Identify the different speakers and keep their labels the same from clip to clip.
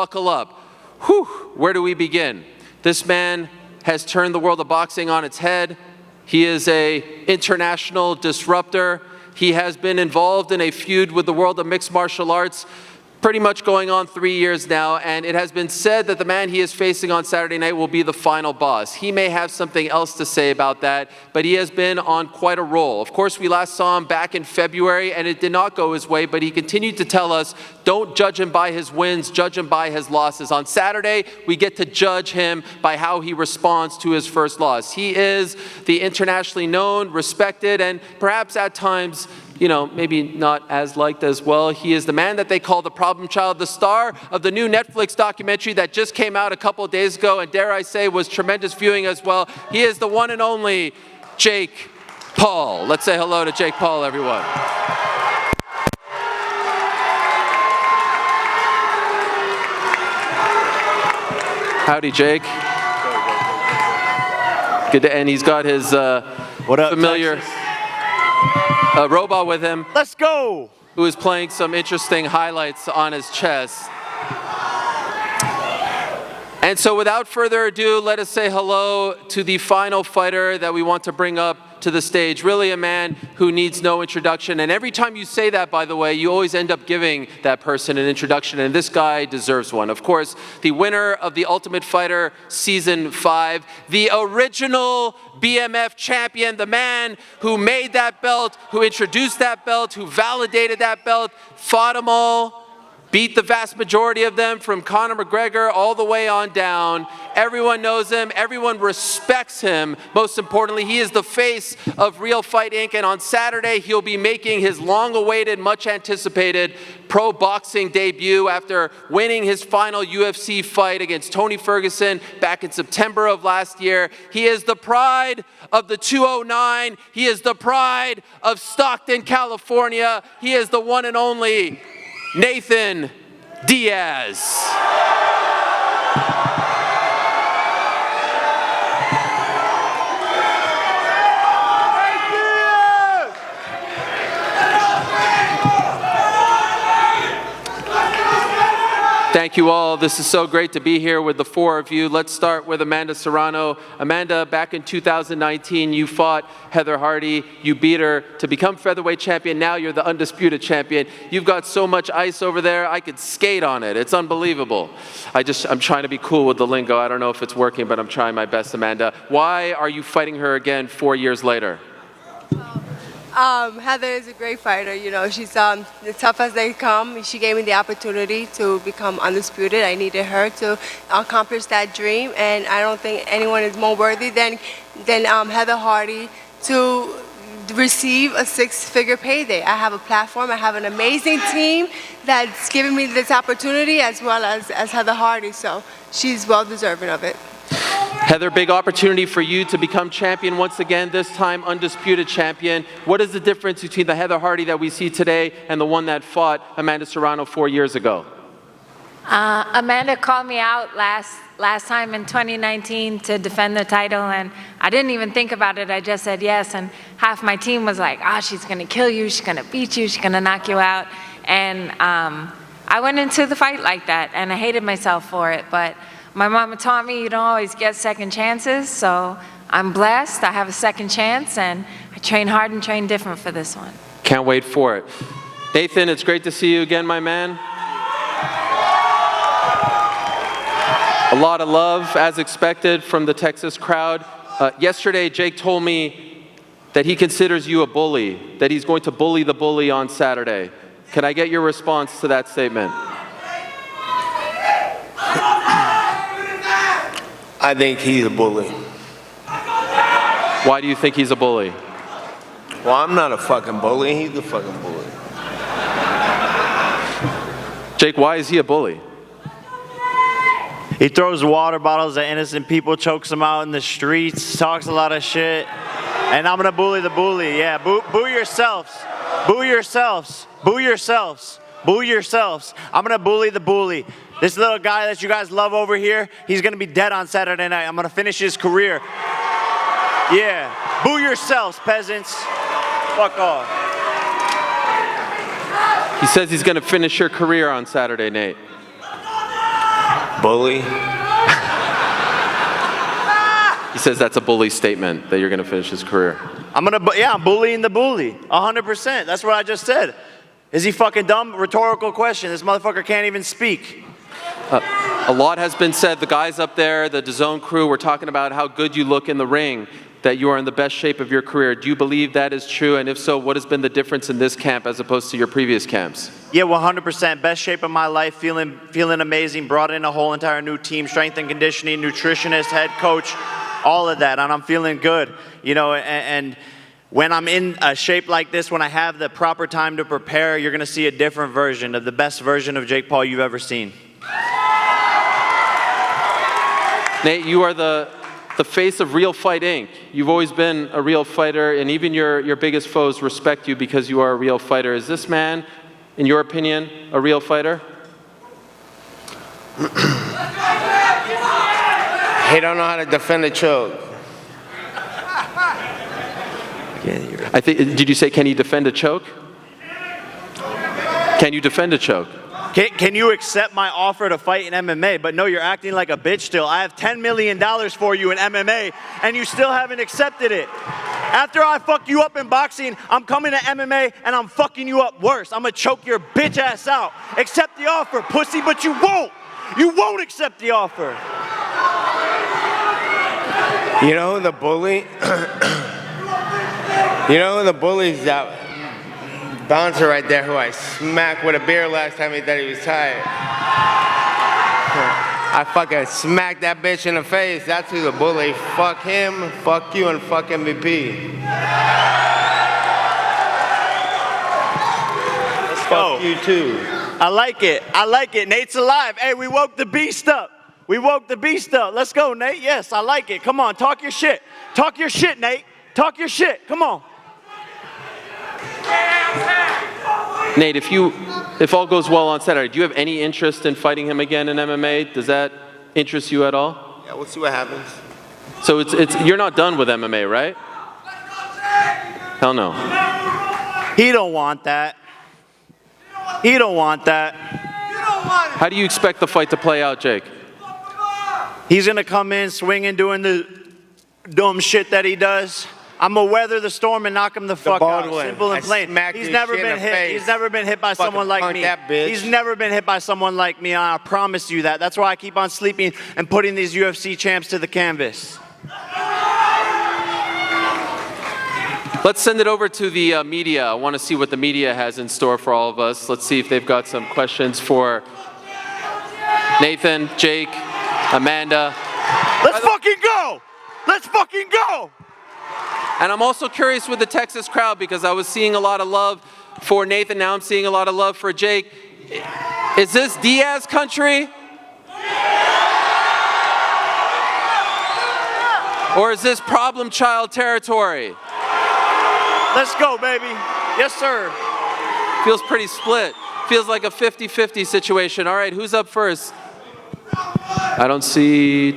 Speaker 1: buckle up. Whew, where do we begin? This man has turned the world of boxing on its head. He is an international disruptor. He has been involved in a feud with the world of mixed martial arts pretty much going on 3 years now, and it has been said that the man he is facing on Saturday night will be the final boss. He may have something else to say about that, but he has been on quite a roll. Of course, we last saw him back in February, and it did not go his way, but he continued to tell us, don't judge him by his wins, judge him by his losses. On Saturday, we get to judge him by how he responds to his first loss. He is the internationally known, respected, and perhaps at times, maybe not as liked as well. He is the man that they call the problem child, the star of the new Netflix documentary that just came out a couple of days ago, and dare I say was tremendous viewing as well. He is the one and only Jake Paul. Let's say hello to Jake Paul, everyone. Howdy, Jake. Good to, and he's got his familiar robot with him.
Speaker 2: Let's go!
Speaker 1: Who is playing some interesting highlights on his chest. And so without further ado, let us say hello to the final fighter that we want to bring up to the stage. Really a man who needs no introduction. And every time you say that, by the way, you always end up giving that person an introduction. And this guy deserves one. Of course, the winner of The Ultimate Fighter Season 5, the original BMF champion, the man who made that belt, who introduced that belt, who validated that belt, fought them all, beat the vast majority of them from Conor McGregor all the way on down. Everyone knows him. Everyone respects him. Most importantly, he is the face of Real Fight Inc. And on Saturday, he'll be making his long-awaited, much-anticipated pro boxing debut after winning his final UFC fight against Tony Ferguson back in September of last year. He is the pride of the 209. He is the pride of Stockton, California. He is the one and only Nathan Diaz. Thank you all. This is so great to be here with the four of you. Let's start with Amanda Serrano. Amanda, back in 2019, you fought Heather Hardy. You beat her to become featherweight champion. Now you're the undisputed champion. You've got so much ice over there, I could skate on it. It's unbelievable. I'm trying to be cool with the lingo. I don't know if it's working, but I'm trying my best, Amanda. Why are you fighting her again 4 years later?
Speaker 3: Heather is a great fighter. She's as tough as they come. She gave me the opportunity to become undisputed. I needed her to accomplish that dream, and I don't think anyone is more worthy than Heather Hardy to receive a six-figure payday. I have a platform. I have an amazing team that's giving me this opportunity, as well as Heather Hardy. So she's well deserving of it.
Speaker 1: Heather, big opportunity for you to become champion once again, this time undisputed champion. What is the difference between the Heather Hardy that we see today and the one that fought Amanda Serrano 4 years ago?
Speaker 4: Amanda called me out last time in 2019 to defend the title, and I didn't even think about it. I just said yes, and half my team was like, she's going to kill you, she's going to beat you, she's going to knock you out. And I went into the fight like that, and I hated myself for it, but my mama taught me you don't always get second chances, so I'm blessed. I have a second chance, and I train hard and train different for this one.
Speaker 1: Can't wait for it. Nathan, it's great to see you again, my man. A lot of love, as expected, from the Texas crowd. Yesterday, Jake told me that he considers you a bully, that he's going to bully the bully on Saturday. Can I get your response to that statement?
Speaker 2: I think he's a bully.
Speaker 1: Why do you think he's a bully?
Speaker 2: Well, I'm not a fucking bully. He's a fucking bully.
Speaker 1: Jake, why is he a bully?
Speaker 5: He throws water bottles at innocent people, chokes them out in the streets, talks a lot of shit. And I'm gonna bully the bully. Yeah, boo yourselves. Boo yourselves. Boo yourselves. Boo yourselves. I'm gonna bully the bully. This little guy that you guys love over here, he's gonna be dead on Saturday night. I'm gonna finish his career. Yeah, boo yourselves, peasants. Fuck off.
Speaker 1: He says he's gonna finish your career on Saturday, Nate.
Speaker 2: Bully.
Speaker 1: He says that's a bully statement, that you're going to finish his career.
Speaker 5: I'm bullying the bully, 100%. That's what I just said. Is he fucking dumb? Rhetorical question. This motherfucker can't even speak.
Speaker 1: A lot has been said. The guys up there, the DAZN crew, were talking about how good you look in the ring, that you are in the best shape of your career. Do you believe that is true? And if so, what has been the difference in this camp as opposed to your previous camps?
Speaker 5: Yeah, 100%. Best shape of my life, feeling amazing. Brought in a whole entire new team, strength and conditioning, nutritionist, head coach, all of that. And I'm feeling good, you know, and when I'm in a shape like this, when I have the proper time to prepare, you're going to see a different version of the best version of Jake Paul you've ever seen.
Speaker 1: Nate, you are the face of Real Fight Inc. You've always been a real fighter, and even your biggest foes respect you because you are a real fighter. Is this man, in your opinion, a real fighter?
Speaker 2: He don't know how to defend a choke.
Speaker 1: Did you say, can he defend a choke? Can you defend a choke?
Speaker 5: Can you accept my offer to fight in MMA? But no, you're acting like a bitch still. I have $10 million for you in MMA, and you still haven't accepted it. After I fuck you up in boxing, I'm coming to MMA, and I'm fucking you up worse. I'm gonna choke your bitch ass out. Accept the offer, pussy, but you won't. You won't accept the offer.
Speaker 2: You know who the bully? You know who the bully's that bouncer right there who I smacked with a beer last time he thought he was tired. I fucking smacked that bitch in the face. That's who the bully. Fuck him, fuck you, and fuck MVP.
Speaker 5: Let's go.
Speaker 2: Fuck you too.
Speaker 5: I like it. I like it. Nate's alive. Hey, we woke the beast up. We woke the beast up. Let's go, Nate. Yes, I like it. Come on, talk your shit. Talk your shit, Nate. Talk your shit. Come on.
Speaker 1: Nate, if all goes well on Saturday, do you have any interest in fighting him again in MMA? Does that interest you at all?
Speaker 2: Yeah, we'll see what happens.
Speaker 1: So you're not done with MMA, right? Hell no.
Speaker 5: He don't want that. He don't want that.
Speaker 1: How do you expect the fight to play out, Jake?
Speaker 5: He's gonna come in swinging, doing the dumb shit that he does. I'm gonna weather the storm and knock him the fuck out. Simple and plain. He's never been hit. He's never been hit by someone like me. He's never been hit by someone like me, and I promise you that. That's why I keep on sleeping and putting these UFC champs to the canvas.
Speaker 1: Let's send it over to the media. I want to see what the media has in store for all of us. Let's see if they've got some questions for Nathan, Jake, Amanda.
Speaker 5: Let's fucking go! Let's fucking go!
Speaker 1: And I'm also curious with the Texas crowd because I was seeing a lot of love for Nathan. Now I'm seeing a lot of love for Jake. Is this Diaz country? Or is this problem child territory?
Speaker 5: Let's go, baby. Yes, sir.
Speaker 1: Feels pretty split. Feels like a 50-50 situation. All right, who's up first? I don't see...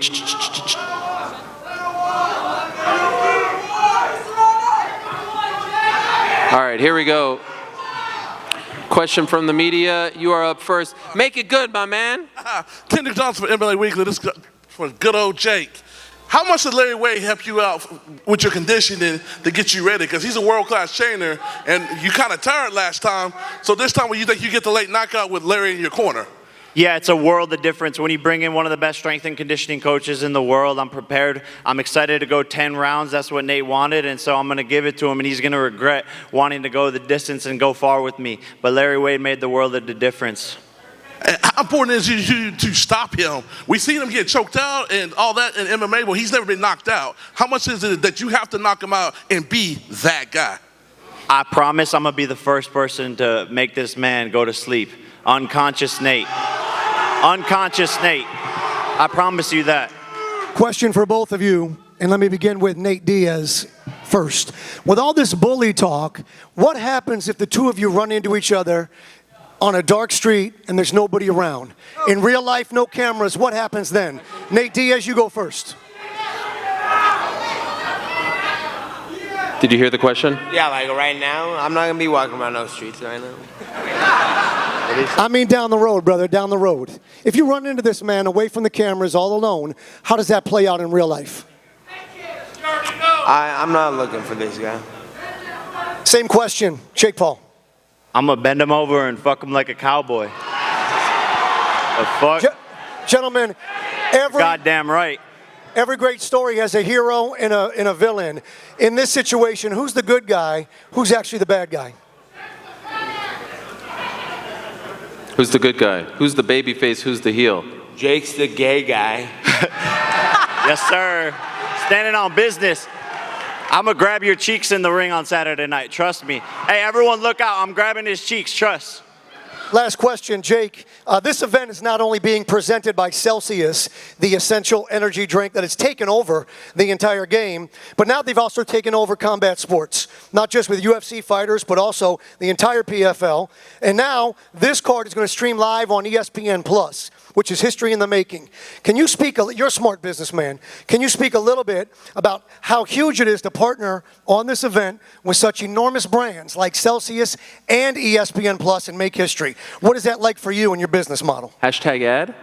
Speaker 1: All right, here we go. Question from the media. You are up first. Make it good, my man.
Speaker 6: Kendrick Johnson for MMA Weekly. This is for good old Jake. How much did Larry Wade help you out with your conditioning to get you ready? Because he's a world-class trainer, and you kind of tired last time. So this time, when you think you get the late knockout with Larry in your corner?
Speaker 5: Yeah, it's a world of difference when you bring in one of the best strength and conditioning coaches in the world. I'm prepared. I'm excited to go 10 rounds. That's what Nate wanted, and so I'm going to give it to him, and he's going to regret wanting to go the distance and go far with me. But Larry Wade made the world of the difference.
Speaker 6: How important is it to stop him? We've seen him get choked out and all that in MMA, but he's never been knocked out. How much is it that you have to knock him out and be that guy?
Speaker 5: I promise I'm going to be the first person to make this man go to sleep. Unconscious Nate. Unconscious Nate. I promise you that.
Speaker 7: Question for both of you, and let me begin with Nate Diaz first. With all this bully talk, what happens if the two of you run into each other on a dark street and there's nobody around? In real life, no cameras, what happens then? Nate Diaz, you go first.
Speaker 1: Did you hear the question?
Speaker 2: Yeah, like right now, I'm not gonna be walking around those streets right now.
Speaker 7: I mean down the road, brother, down the road. If you run into this man away from the cameras all alone, how does that play out in real life?
Speaker 2: I'm not looking for this guy.
Speaker 7: Same question, Jake Paul.
Speaker 5: I'm gonna bend him over and fuck him like a cowboy. The fuck?
Speaker 7: Gentlemen,
Speaker 5: Goddamn right.
Speaker 7: every great story has a hero and a villain. In this situation, who's the good guy? Who's actually the bad guy?
Speaker 1: Who's the good guy? Who's the baby face? Who's the heel?
Speaker 2: Jake's the gay guy.
Speaker 5: Yes, sir. Standing on business. I'm gonna grab your cheeks in the ring on Saturday night. Trust me. Hey, everyone, look out. I'm grabbing his cheeks. Trust.
Speaker 7: Last question, Jake. This event is not only being presented by Celsius, the essential energy drink that has taken over the entire game, but now they've also taken over combat sports, not just with UFC fighters, but also the entire PFL. And now this card is going to stream live on ESPN Plus, which is history in the making. Can you speak, you're a smart businessman, can you speak a little bit about how huge it is to partner on this event with such enormous brands like Celsius and ESPN Plus and make history? What is that like for you and your business model?
Speaker 1: Hashtag ad?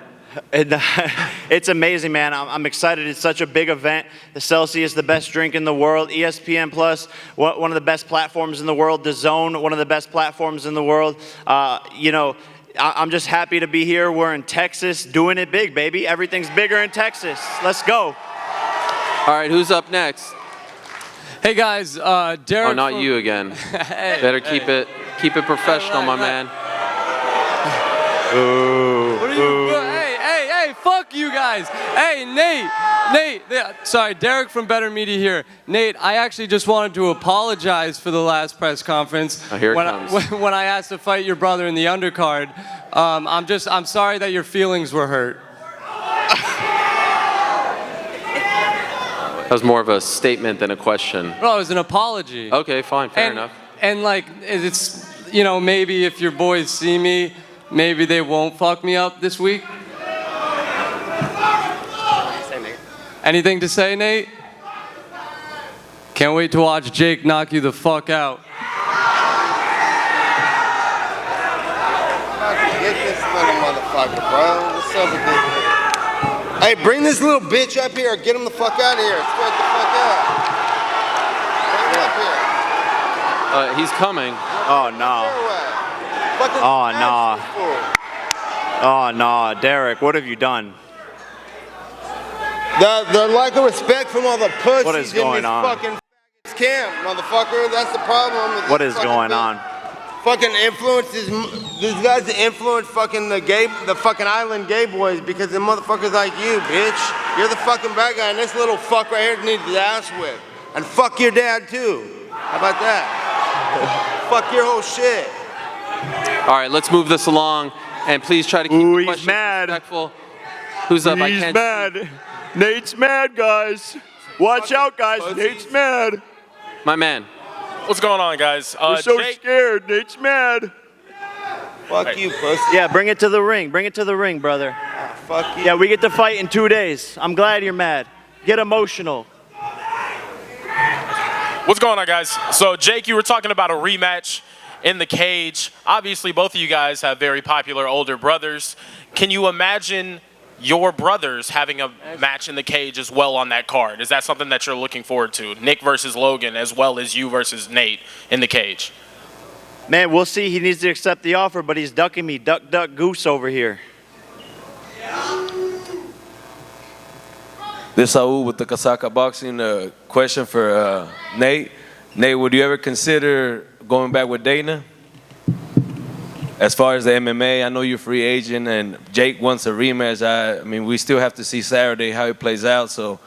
Speaker 5: It's amazing, man. I'm excited. It's such a big event. The Celsius, the best drink in the world. ESPN Plus, one of the best platforms in the world. The Zone, one of the best platforms in the world. I'm just happy to be here. We're in Texas doing it big, baby. Everything's bigger in Texas. Let's go.
Speaker 1: All right, who's up next?
Speaker 8: Hey guys, Derek.
Speaker 1: Oh, not you again. Better keep it professional, my man.
Speaker 8: Hey, fuck you guys. Hey, Nate, sorry, Derek from Better Media here. Nate, I actually just wanted to apologize for the last press conference.
Speaker 1: Oh, here it comes.
Speaker 8: When I asked to fight your brother in the undercard. I'm sorry that your feelings were hurt.
Speaker 1: That was more of a statement than a question.
Speaker 8: No, it was an apology.
Speaker 1: Okay, fine, fair enough.
Speaker 8: And like, it's, maybe if your boys see me, maybe they won't fuck me up this week. Anything to say, Nate? Can't wait to watch Jake knock you the fuck out.
Speaker 2: Get this little motherfucker, bro. What's up with this? Hey, bring this little bitch up here. Get him the fuck out of here. Straight the fuck out. Bring him up here.
Speaker 1: He's coming.
Speaker 5: Oh, no. Oh, no. Oh, no. Derek, what have you done?
Speaker 2: The lack of respect from all the pussies
Speaker 5: What is
Speaker 2: in
Speaker 5: going
Speaker 2: this
Speaker 5: on?
Speaker 2: fucking camp, motherfucker. That's the problem. With
Speaker 5: What
Speaker 2: this
Speaker 5: is going
Speaker 2: thing.
Speaker 5: on?
Speaker 2: Fucking influences. These guys influence fucking the fucking island gay boys because of motherfuckers like you, bitch. You're the fucking bad guy, and this little fuck right here needs his ass whipped. And fuck your dad too. How about that? Fuck your whole shit.
Speaker 1: All right, let's move this along, and please try to keep the
Speaker 5: He's
Speaker 1: questions
Speaker 5: mad.
Speaker 1: respectful. Who's up? I
Speaker 5: He's
Speaker 1: can't
Speaker 5: mad. Nate's mad, guys. Watch out, guys. Nate's mad.
Speaker 1: My man.
Speaker 9: What's going on, guys?
Speaker 5: We're so
Speaker 9: Jake,
Speaker 5: scared. Nate's mad.
Speaker 2: Fuck you, pussy.
Speaker 5: Yeah, bring it to the ring. Bring it to the ring, brother.
Speaker 2: Fuck you.
Speaker 5: Yeah, we get to fight in 2 days. I'm glad you're mad. Get emotional.
Speaker 9: what's going on, guys? So, Jake, you were talking about a rematch in the cage. Obviously, both of you guys have very popular older brothers. Can you imagine your brothers having a match in the cage as well on that card? Is that something that you're looking forward to? Nick versus Logan, as well as you versus Nate in the cage?
Speaker 5: Man, we'll see. He needs to accept the offer, but he's ducking me. Duck, duck, goose over here.
Speaker 10: This is Saul with the Casaca Boxing. Question for Nate. Nate, would you ever consider going back with Dana? As far as the MMA, I know you're a free agent, and Jake wants a rematch. I mean, we still have to see Saturday how it plays out. So,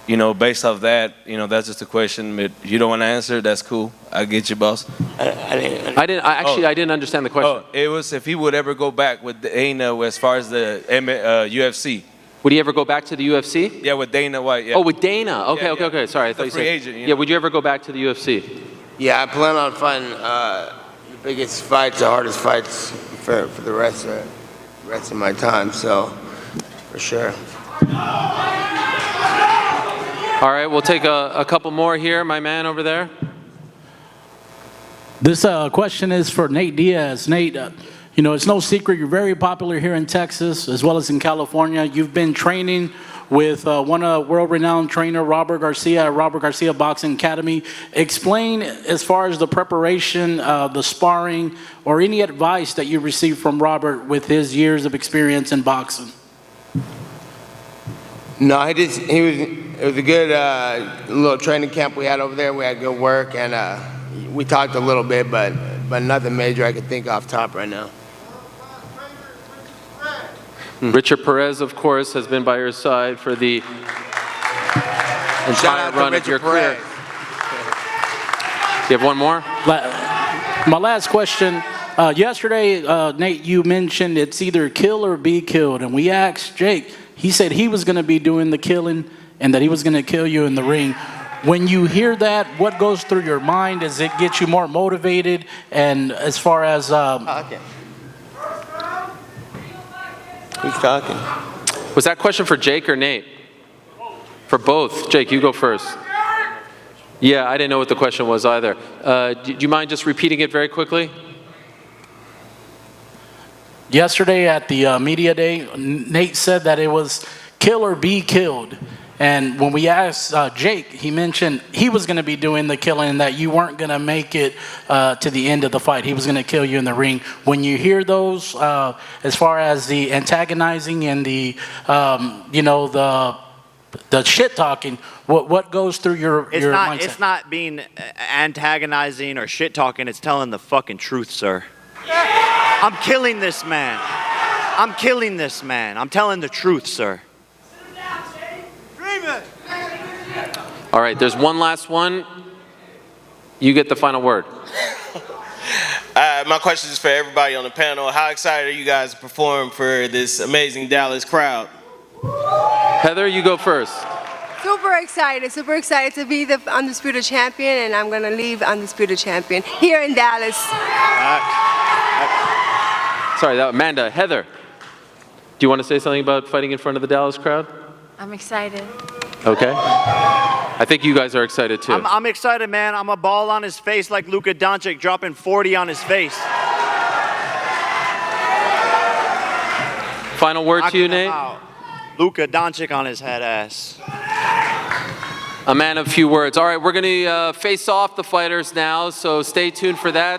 Speaker 10: based off that, that's just a question. But if you don't want to answer, that's cool. I get you, boss.
Speaker 1: I didn't understand the question.
Speaker 10: Oh, it was if he would ever go back with Dana as far as the UFC.
Speaker 1: Would he ever go back to the UFC?
Speaker 10: Yeah, with Dana White. Yeah.
Speaker 1: Oh, with Dana. Okay,
Speaker 10: Yeah,
Speaker 1: okay. Sorry, I thought you said.
Speaker 10: free agent,
Speaker 1: Yeah, would you ever go back to the UFC?
Speaker 2: Yeah, I plan on fighting the biggest fights, the hardest fights for the rest of my time. So, for sure.
Speaker 1: All right, we'll take a couple more here. My man over there.
Speaker 11: This question is for Nate Diaz. Nate, You know, it's no secret you're very popular here in Texas as well as in California. You've been training with one world-renowned trainer, Robert Garcia, at Robert Garcia Boxing Academy. Explain, as far as the preparation, the sparring, or any advice that you received from Robert with his years of experience in boxing.
Speaker 2: No, it was a good little training camp we had over there. We had good work, and we talked a little bit, but nothing major I could think off top right now.
Speaker 1: Richard Perez, of course, has been by your side for the entire run of your career. You have one more?
Speaker 11: My last question. Yesterday, Nate, you mentioned it's either kill or be killed. And we asked Jake, he said he was going to be doing the killing and that he was going to kill you in the ring. When you hear that, what goes through your mind? Does it get you more motivated? And as far as...
Speaker 2: Who's talking?
Speaker 1: Was that question for Jake or Nate? For both. Jake, you go first. Yeah, I didn't know what the question was either. Do you mind just repeating it very quickly?
Speaker 11: Yesterday at the media day, Nate said that it was kill or be killed. And when we asked Jake, he mentioned he was going to be doing the killing and that you weren't going to make it to the end of the fight. He was going to kill you in the ring. When you hear those, as far as the antagonizing and the, the shit talking, what goes through your mindset?
Speaker 5: It's not being antagonizing or shit talking. It's telling the fucking truth, sir. I'm killing this man. I'm killing this man. I'm telling the truth, sir.
Speaker 1: All right, there's one last one. You get the final word.
Speaker 12: My question is for everybody on the panel. How excited are you guys to perform for this amazing Dallas crowd?
Speaker 1: Heather, you go first.
Speaker 3: Super excited to be the undisputed champion, and I'm gonna leave undisputed champion here in Dallas.
Speaker 1: Sorry, Amanda. Heather, do you want to say something about fighting in front of the Dallas crowd?
Speaker 4: I'm excited.
Speaker 1: Okay. I think you guys are excited too.
Speaker 5: I'm excited, man. I'm a ball on his face like Luka Doncic dropping 40 on his face.
Speaker 1: Final word to you, Nate?
Speaker 5: Luka Doncic on his head ass.
Speaker 1: A man of few words. All right, we're going to face off the fighters now, so stay tuned for that.